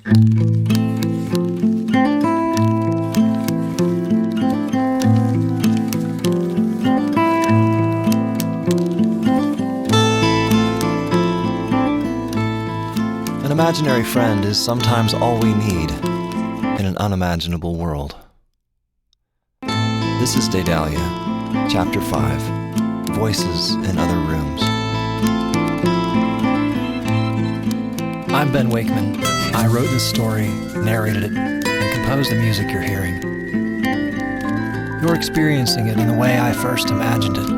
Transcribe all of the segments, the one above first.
An imaginary friend is sometimes all we need in an unimaginable world. This is Daedalia, Chapter 5, Voices in Other Rooms. I'm Ben Wakeman. I wrote this story, narrated it, and composed the music you're hearing. You're experiencing it in the way I first imagined it,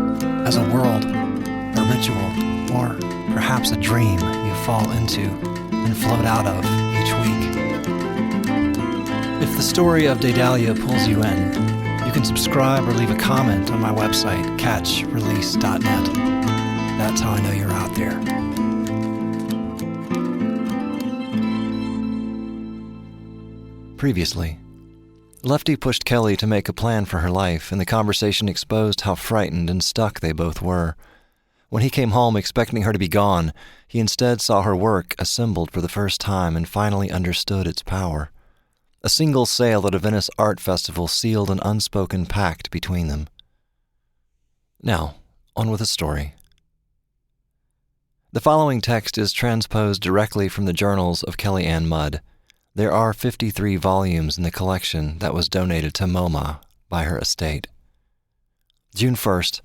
as a world, a ritual, or perhaps a dream you fall into and float out of each week. If the story of Daedalia pulls you in, you can subscribe or leave a comment on my website, catchrelease.net. That's how I know you're out there. Previously, Lefty pushed Kelly to make a plan for her life, and the conversation exposed how frightened and stuck they both were. When he came home expecting her to be gone, he instead saw her work assembled for the first time and finally understood its power. A single sale at a Venice art festival sealed an unspoken pact between them. Now, on with the story. The following text is transposed directly from the journals of Kelly Ann Mudd. There are 53 volumes in the collection that was donated to MoMA by her estate. June 1st,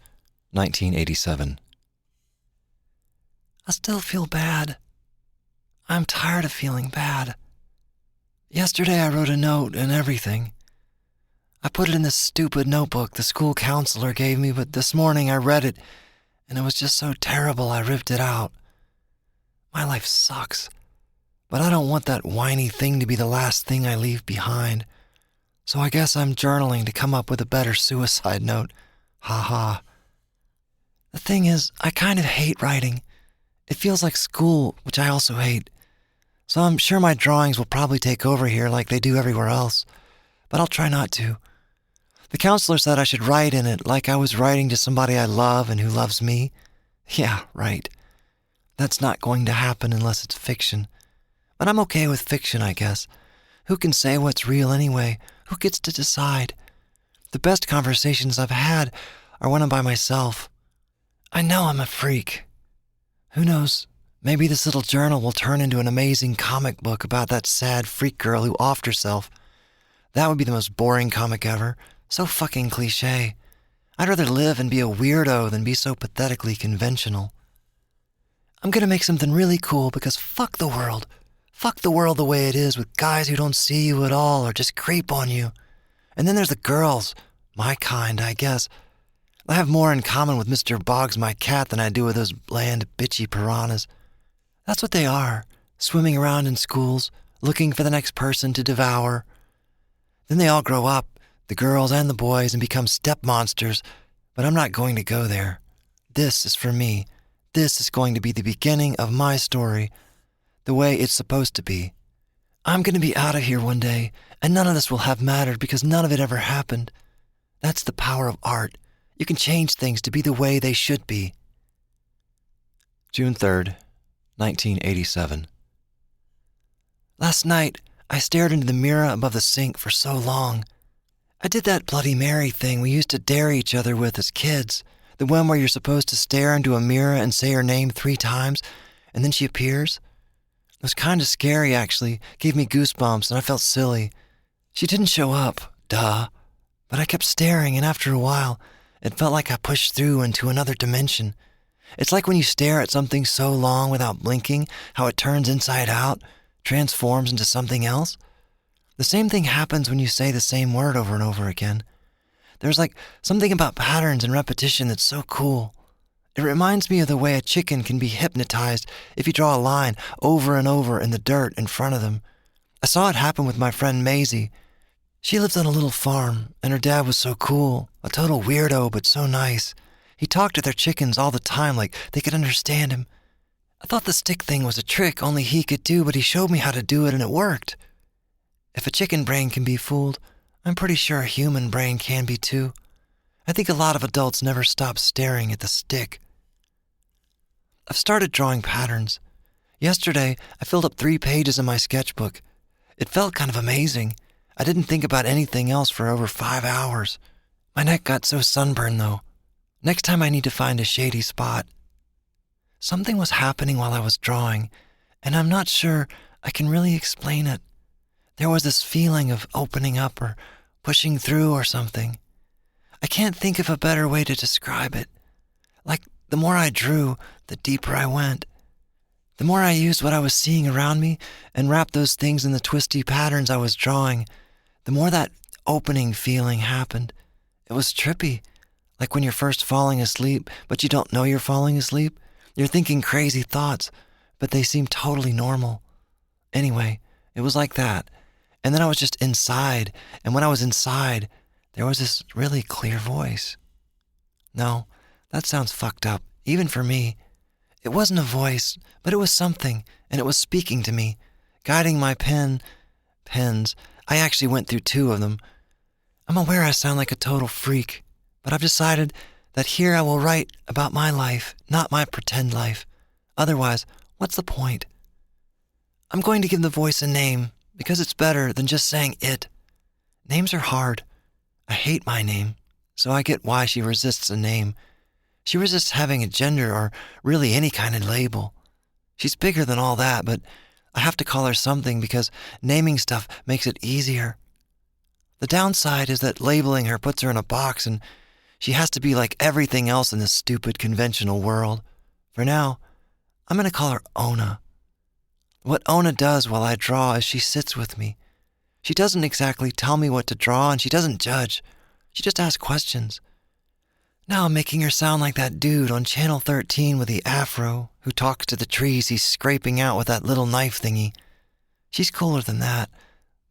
1987. I still feel bad. I'm tired of feeling bad. Yesterday I wrote a note and everything. I put it in this stupid notebook the school counselor gave me, but this morning I read it, and it was just so terrible I ripped it out. My life sucks. But I don't want that whiny thing to be the last thing I leave behind. So I guess I'm journaling to come up with a better suicide note. Ha ha. The thing is, I kind of hate writing. It feels like school, which I also hate. So I'm sure my drawings will probably take over here like they do everywhere else. But I'll try not to. The counselor said I should write in it like I was writing to somebody I love and who loves me. Yeah, right. That's not going to happen unless it's fiction. But I'm okay with fiction, I guess. Who can say what's real anyway? Who gets to decide? The best conversations I've had are when I'm by myself. I know I'm a freak. Who knows? Maybe this little journal will turn into an amazing comic book about that sad freak girl who offed herself. That would be the most boring comic ever. So fucking cliche. I'd rather live and be a weirdo than be so pathetically conventional. I'm gonna make something really cool because fuck the world. Fuck the world the way it is with guys who don't see you at all or just creep on you. And then there's the girls. My kind, I guess. I have more in common with Mr. Boggs, my cat, than I do with those bland, bitchy piranhas. That's what they are, swimming around in schools, looking for the next person to devour. Then they all grow up, the girls and the boys, and become step monsters, but I'm not going to go there. This is for me. This is going to be the beginning of my story. The way it's supposed to be. I'm going to be out of here one day, and none of this will have mattered because none of it ever happened. That's the power of art. You can change things to be the way they should be. June 3rd, 1987. Last night, I stared into the mirror above the sink for so long. I did that Bloody Mary thing we used to dare each other with as kids, the one where you're supposed to stare into a mirror and say her name 3 times, and then she appears. It was kind of scary, actually. Gave me goosebumps, and I felt silly. She didn't show up, duh. But I kept staring, and after a while, it felt like I pushed through into another dimension. It's like when you stare at something so long without blinking, how it turns inside out, transforms into something else. The same thing happens when you say the same word over and over again. There's like something about patterns and repetition that's so cool. It reminds me of the way a chicken can be hypnotized if you draw a line over and over in the dirt in front of them. I saw it happen with my friend Maisie. She lives on a little farm, and her dad was so cool, a total weirdo but so nice. He talked to their chickens all the time like they could understand him. I thought the stick thing was a trick only he could do, but he showed me how to do it and it worked. If a chicken brain can be fooled, I'm pretty sure a human brain can be too. I think a lot of adults never stop staring at the stick. I've started drawing patterns. Yesterday, I filled up 3 pages in my sketchbook. It felt kind of amazing. I didn't think about anything else for over 5 hours. My neck got so sunburned, though. Next time I need to find a shady spot. Something was happening while I was drawing, and I'm not sure I can really explain it. There was this feeling of opening up or pushing through or something. I can't think of a better way to describe it. Like, the more I drew, the deeper I went. The more I used what I was seeing around me and wrapped those things in the twisty patterns I was drawing, the more that opening feeling happened. It was trippy, like when you're first falling asleep, but you don't know you're falling asleep. You're thinking crazy thoughts, but they seem totally normal. Anyway, it was like that. And then I was just inside, and when I was inside, there was this really clear voice. No, that sounds fucked up, even for me. It wasn't a voice, but it was something, and it was speaking to me, guiding my pens. I actually went through 2 of them. I'm aware I sound like a total freak, but I've decided that here I will write about my life, not my pretend life. Otherwise, what's the point? I'm going to give the voice a name, because it's better than just saying it. Names are hard. I hate my name, so I get why she resists a name. She resists having a gender or really any kind of label. She's bigger than all that, but I have to call her something because naming stuff makes it easier. The downside is that labeling her puts her in a box and she has to be like everything else in this stupid conventional world. For now, I'm going to call her Ona. What Ona does while I draw is she sits with me. She doesn't exactly tell me what to draw and she doesn't judge. She just asks questions. Now I'm making her sound like that dude on Channel 13 with the afro who talks to the trees he's scraping out with that little knife thingy. She's cooler than that,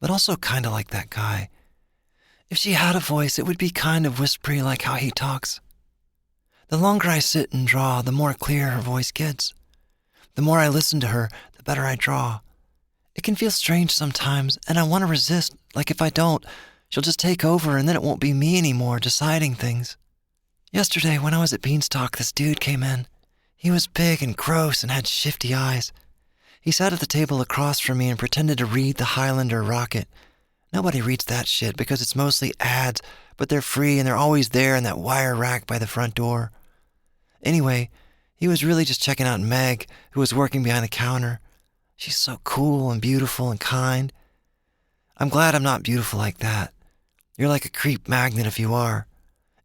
but also kind of like that guy. If she had a voice, it would be kind of whispery like how he talks. The longer I sit and draw, the more clear her voice gets. The more I listen to her, the better I draw. It can feel strange sometimes, and I want to resist, like if I don't, she'll just take over and then it won't be me anymore deciding things. Yesterday, when I was at Beanstalk, this dude came in. He was big and gross and had shifty eyes. He sat at the table across from me and pretended to read the Highlander Rocket. Nobody reads that shit because it's mostly ads, but they're free and they're always there in that wire rack by the front door. Anyway, he was really just checking out Meg, who was working behind the counter. She's so cool and beautiful and kind. I'm glad I'm not beautiful like that. You're like a creep magnet if you are.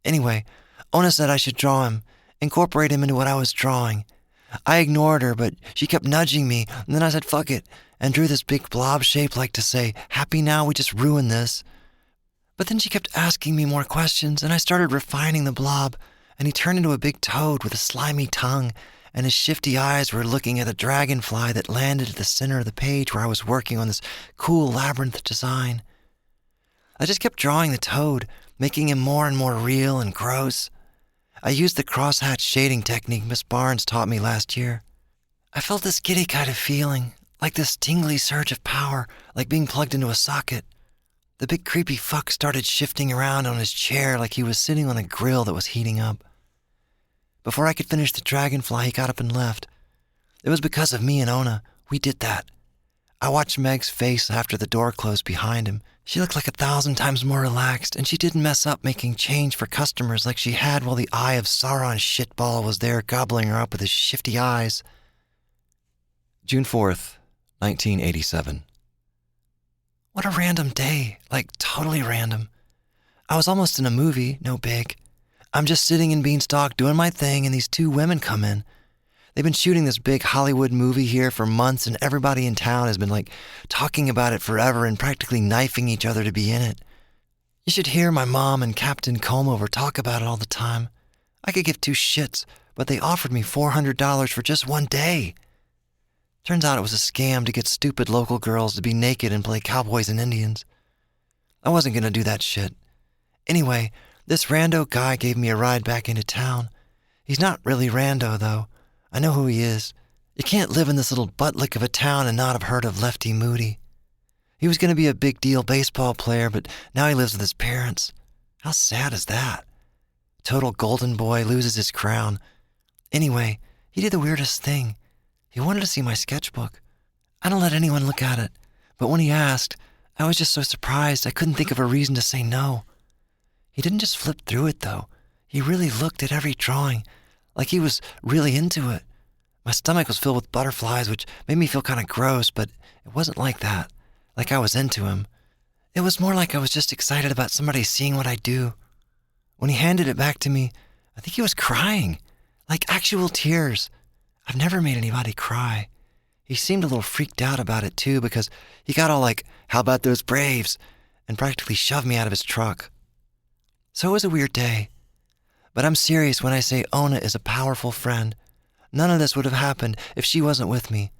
Anyway, Ona said I should draw him, incorporate him into what I was drawing. I ignored her, but she kept nudging me, and then I said fuck it, and drew this big blob shape like to say, happy now, we just ruined this. But then she kept asking me more questions, and I started refining the blob, and he turned into a big toad with a slimy tongue, and his shifty eyes were looking at a dragonfly that landed at the center of the page where I was working on this cool labyrinth design. I just kept drawing the toad, making him more and more real and gross. I used the crosshatch shading technique Miss Barnes taught me last year. I felt this giddy kind of feeling, like this tingly surge of power, like being plugged into a socket. The big creepy fuck started shifting around on his chair like he was sitting on a grill that was heating up. Before I could finish the dragonfly, he got up and left. It was because of me and Ona. We did that. I watched Meg's face after the door closed behind him. She looked like 1,000 times more relaxed, and she didn't mess up making change for customers like she had while the eye of Sauron shitball was there gobbling her up with his shifty eyes. June 4th, 1987. What a random day, like totally random. I was almost in a movie, no big. I'm just sitting in Beanstalk doing my thing and these 2 women come in. They've been shooting this big Hollywood movie here for months and everybody in town has been talking about it forever and practically knifing each other to be in it. You should hear my mom and Captain Comeover talk about it all the time. I could give 2 shits, but they offered me $400 for just 1 day. Turns out it was a scam to get stupid local girls to be naked and play cowboys and Indians. I wasn't going to do that shit. Anyway, this rando guy gave me a ride back into town. He's not really rando, though. I know who he is. You can't live in this little buttlick of a town and not have heard of Lefty Moody. He was going to be a big deal baseball player, but now he lives with his parents. How sad is that? Total golden boy loses his crown. Anyway, he did the weirdest thing. He wanted to see my sketchbook. I don't let anyone look at it, But when he asked, I was just so surprised I couldn't think of a reason to say no. He didn't just flip through it, though. He really looked at every drawing, like he was really into it. My stomach was filled with butterflies, which made me feel kind of gross, but it wasn't like that, like I was into him. It was more like I was just excited about somebody seeing what I do. When he handed it back to me, I think he was crying, like actual tears. I've never made anybody cry. He seemed a little freaked out about it, too, because he got all like, "How about those Braves?" and practically shoved me out of his truck. So it was a weird day. But I'm serious when I say Ona is a powerful friend. None of this would have happened if she wasn't with me.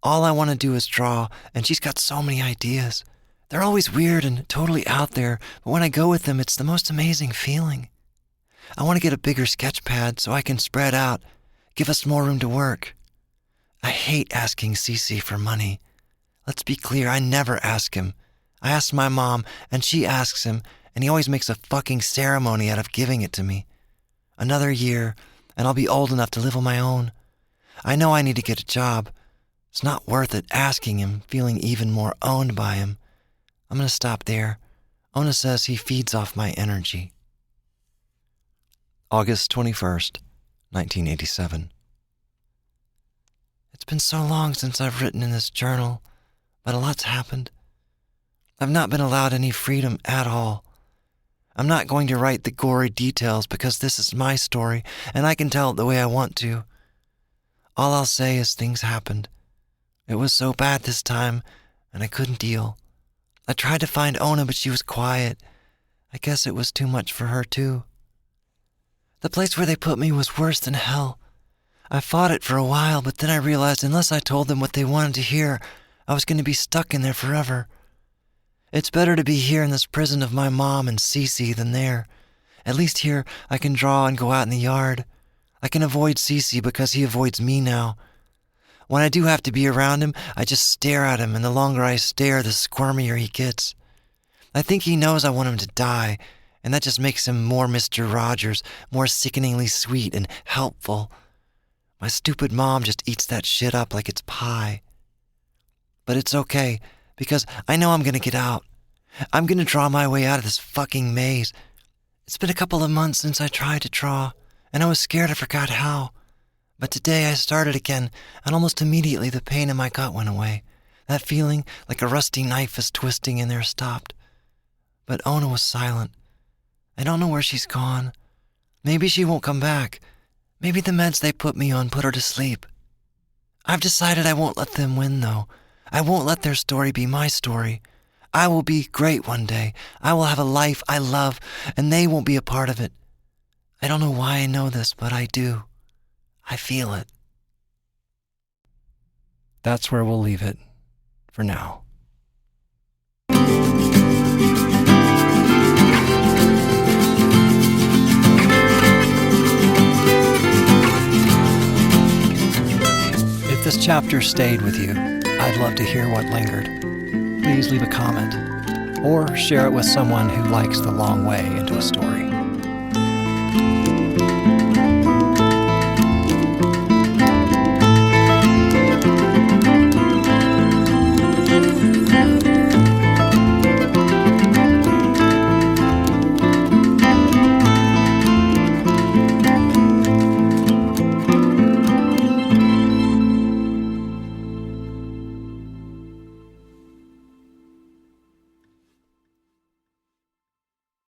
All I want to do is draw, and she's got so many ideas. They're always weird and totally out there, but when I go with them, it's the most amazing feeling. I want to get a bigger sketch pad so I can spread out, give us more room to work. I hate asking Cece for money. Let's be clear, I never ask him. I ask my mom, and she asks him, and he always makes a fucking ceremony out of giving it to me. Another year, and I'll be old enough to live on my own. I know I need to get a job. It's not worth it asking him, feeling even more owned by him. I'm going to stop there. Ona says he feeds off my energy. August 21st, 1987. It's been so long since I've written in this journal, but a lot's happened. I've not been allowed any freedom at all. I'm not going to write the gory details because this is my story and I can tell it the way I want to. All I'll say is things happened. It was so bad this time and I couldn't deal. I tried to find Ona, but she was quiet. I guess it was too much for her, too. The place where they put me was worse than hell. I fought it for a while, but then I realized unless I told them what they wanted to hear, I was going to be stuck in there forever. It's better to be here in this prison of my mom and Cece than there. At least here I can draw and go out in the yard. I can avoid Cece because he avoids me now. When I do have to be around him, I just stare at him, and the longer I stare, the squirmier he gets. I think he knows I want him to die, and that just makes him more Mr. Rogers, more sickeningly sweet and helpful. My stupid mom just eats that shit up like it's pie. But it's okay, because I know I'm gonna get out. I'm gonna draw my way out of this fucking maze. It's been a couple of months since I tried to draw, and I was scared I forgot how. But today I started again, and almost immediately the pain in my gut went away. That feeling like a rusty knife is twisting in there stopped. But Ona was silent. I don't know where she's gone. Maybe she won't come back. Maybe the meds they put me on put her to sleep. I've decided I won't let them win, though. I won't let their story be my story. I will be great one day. I will have a life I love, and they won't be a part of it. I don't know why I know this, but I do. I feel it. That's where we'll leave it for now. If this chapter stayed with you, I'd love to hear what lingered. Please leave a comment or share it with someone who likes the long way into a story.